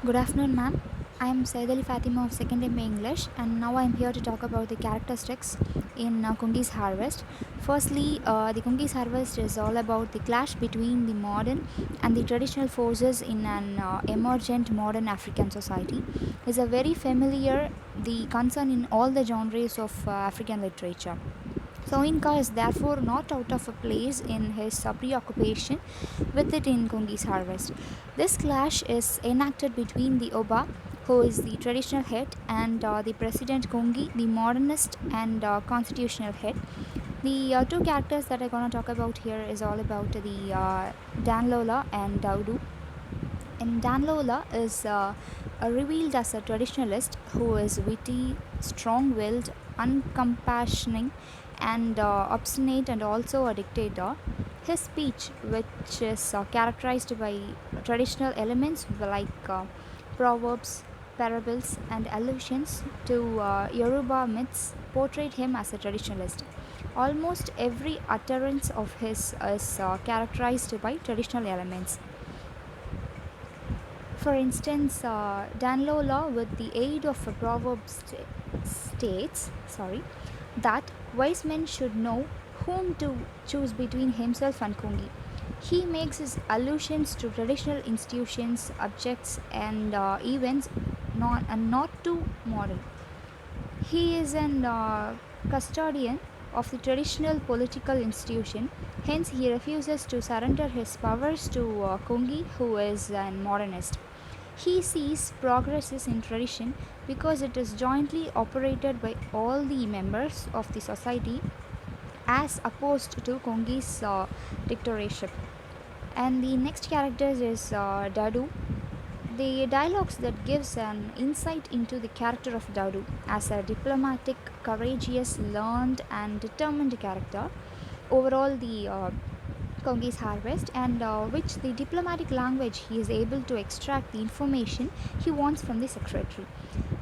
Good afternoon, ma'am. I am Said Ali Fatima of Second MA English, and now I am here to talk about the characteristics in Kongi's Harvest. Firstly, the Kongi's Harvest is all about the clash between the modern and the traditional forces in an emergent modern African society. Is a very familiar the concern in all the genres of African literature. Soyinka is therefore not out of a place in his preoccupation with it in Kongi's harvest. This clash is enacted between the Oba, who is the traditional head, and the President Kongi, the modernist and constitutional head. The two characters that I'm going to talk about here is all about the Danlola and Daudu. And Danlola is revealed as a traditionalist who is witty, strong willed, uncompassioning, and obstinate, and also a dictator. His speech, which is characterized by traditional elements like proverbs, parables, and allusions to Yoruba myths, portrayed him as a traditionalist. Almost every utterance of his is characterized by traditional elements. For instance, Danlola, with the aid of a proverb, states that wise men should know whom to choose between himself and Kongi. He makes his allusions to traditional institutions, objects, and events, not too modern. He is an custodian of the traditional political institution, hence, he refuses to surrender his powers to Kongi, who is an modernist. He sees progresses in tradition because it is jointly operated by all the members of the society as opposed to Kongi's dictatorship. And the next character is Dadu. The dialogues that gives an insight into the character of Dadu as a diplomatic, courageous, learned, and determined character. Overall, the Kongi's harvest, and which the diplomatic language he is able to extract the information he wants from the secretary,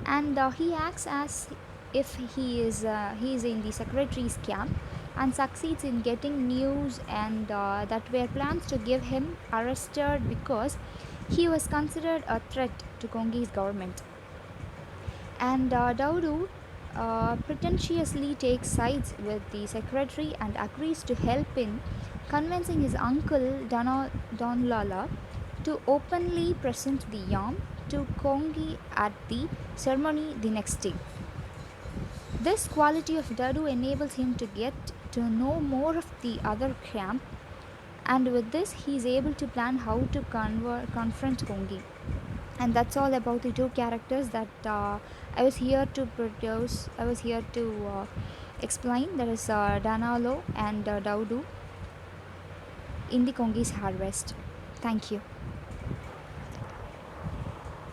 and he acts as if he is in the secretary's camp and succeeds in getting news and that were plans to give him arrested because he was considered a threat to Kongi's government. And Daudu pretentiously takes sides with the secretary and agrees to help in convincing his uncle Donlala to openly present the yam to Kongi at the ceremony the next day. This quality of Dadu enables him to get to know more of the other camp, and with this, he is able to plan how to confront Kongi. And that's all about the two characters that I was here to produce. I was here to explain. That is Danalo and Daudu in the Kongi's harvest. Thank you.